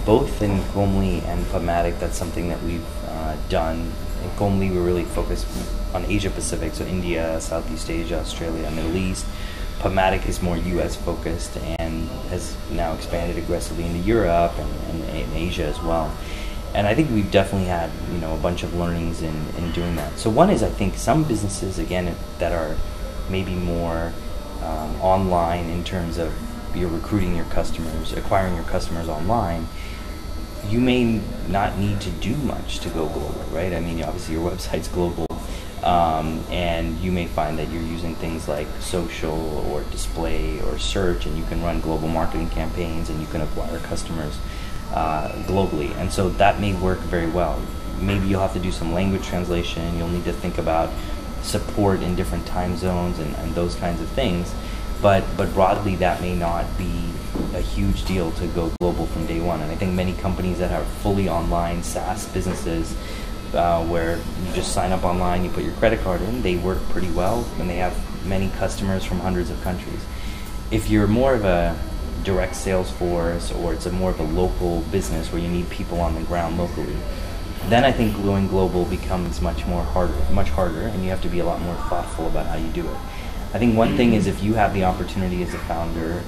both in Komli and PubMatic, that's something that we've done. In Komli, we're really focused on Asia Pacific, so India, Southeast Asia, Australia, Middle East. PubMatic is more US focused and has now expanded aggressively into Europe and in Asia as well. And I think we've definitely had a bunch of learnings in doing that. So one is, I think some businesses, again, that are maybe more online in terms of you're recruiting your customers, acquiring your customers online, you may not need to do much to go global, right? I mean, obviously your website's global, and you may find that you're using things like social or display or search, and you can run global marketing campaigns and you can acquire customers globally. And so that may work very well. Maybe you'll have to do some language translation, you'll need to think about support in different time zones and those kinds of things. But broadly, that may not be a huge deal to go global from day one. And I think many companies that are fully online SaaS businesses, where you just sign up online, you put your credit card in, they work pretty well, and they have many customers from hundreds of countries. If you're more of a direct sales force, or it's more of a local business where you need people on the ground locally, then I think going global becomes much harder, and you have to be a lot more thoughtful about how you do it. I think one thing is, if you have the opportunity as a founder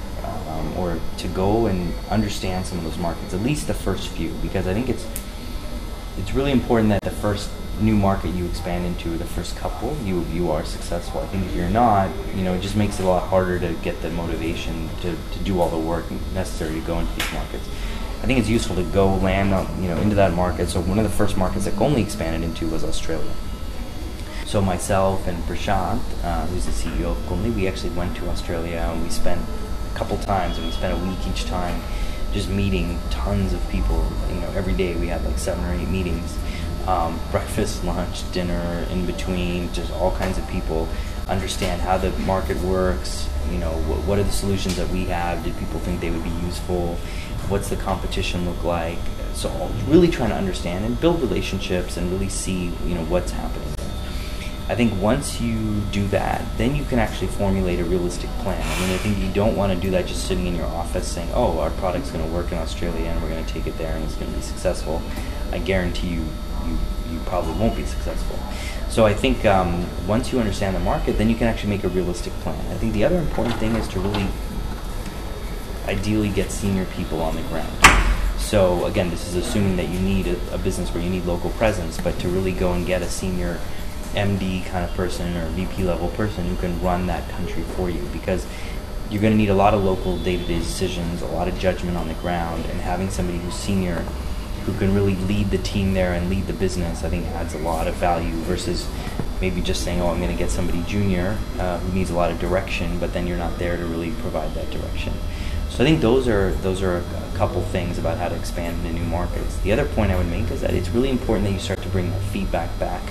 or to go and understand some of those markets, at least the first few, because I think it's really important that the first new market you expand into, the first couple, you are successful. I think if you're not, it just makes it a lot harder to get the motivation to do all the work necessary to go into these markets. I think it's useful to go land on, into that market. So one of the first markets that Komli expanded into was Australia. So myself and Prashant, who's the CEO of Komli, we actually went to Australia, and we spent a couple times, and we spent a week each time just meeting tons of people. Every day we had like 7 or 8 meetings, breakfast, lunch, dinner, in between, just all kinds of people, understand how the market works, what are the solutions that we have, did people think they would be useful, what's the competition look like. So really trying to understand and build relationships and really see what's happening. I think once you do that, then you can actually formulate a realistic plan. I mean, I think you don't want to do that just sitting in your office saying, oh, our product's going to work in Australia and we're going to take it there and it's going to be successful. I guarantee you probably won't be successful. So I think once you understand the market, then you can actually make a realistic plan. I think the other important thing is to really ideally get senior people on the ground. So again, this is assuming that you need a business where you need local presence, but to really go and get a senior MD kind of person or VP level person who can run that country for you, because you're going to need a lot of local day-to-day decisions, a lot of judgment on the ground, and having somebody who's senior who can really lead the team there and lead the business, I think adds a lot of value versus maybe just saying, oh, I'm going to get somebody junior who needs a lot of direction, but then you're not there to really provide that direction. So I think those are a couple things about how to expand into new markets. The other point I would make is that it's really important that you start to bring that feedback back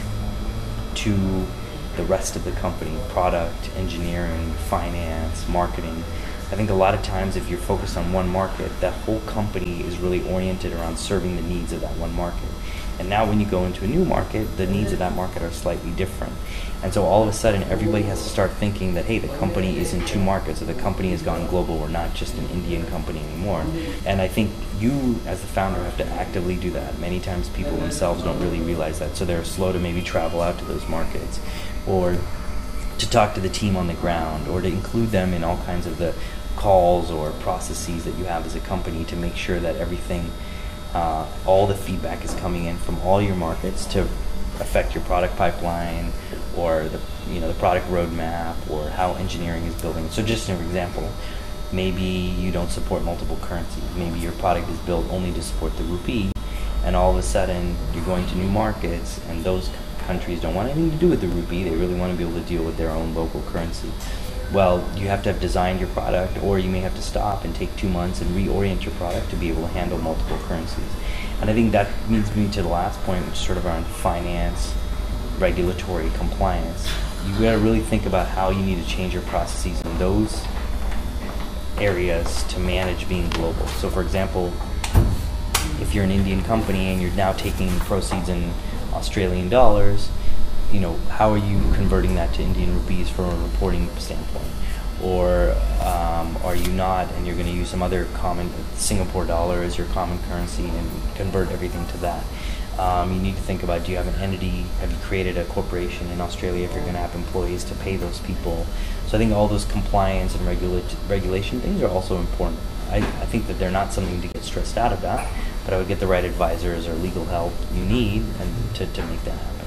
to the rest of the company, product, engineering, finance, marketing. I think a lot of times if you're focused on one market, that whole company is really oriented around serving the needs of that one market. And now when you go into a new market, the needs of that market are slightly different. And so all of a sudden everybody has to start thinking that, hey, the company is in 2 markets, or the company has gone global, we're not just an Indian company anymore. And I think you as the founder have to actively do that. Many times people themselves don't really realize that, so they're slow to maybe travel out to those markets, or to talk to the team on the ground, or to include them in all kinds of the calls or processes that you have as a company to make sure that everything, all the feedback is coming in from all your markets to affect your product pipeline, or the product roadmap, or how engineering is building. So just an example, maybe you don't support multiple currencies. Maybe your product is built only to support the rupee, and all of a sudden you're going to new markets and those countries don't want anything to do with the rupee. They really want to be able to deal with their own local currency. Well, you have to have designed your product, or you may have to stop and take 2 months and reorient your product to be able to handle multiple currencies. And I think that leads me to the last point, which is sort of around finance, regulatory, compliance. You got to really think about how you need to change your processes in those areas to manage being global. So for example, if you're an Indian company and you're now taking proceeds in Australian dollars, how are you converting that to Indian rupees from a reporting standpoint? or are you not, and you're going to use some other common, Singapore dollar as your common currency and convert everything to that. You need to think about, do you have an entity, have you created a corporation in Australia if you're going to have employees to pay those people? So I think all those compliance and regulation things are also important. I think that they're not something to get stressed out about, but I would get the right advisors or legal help you need and to make that happen.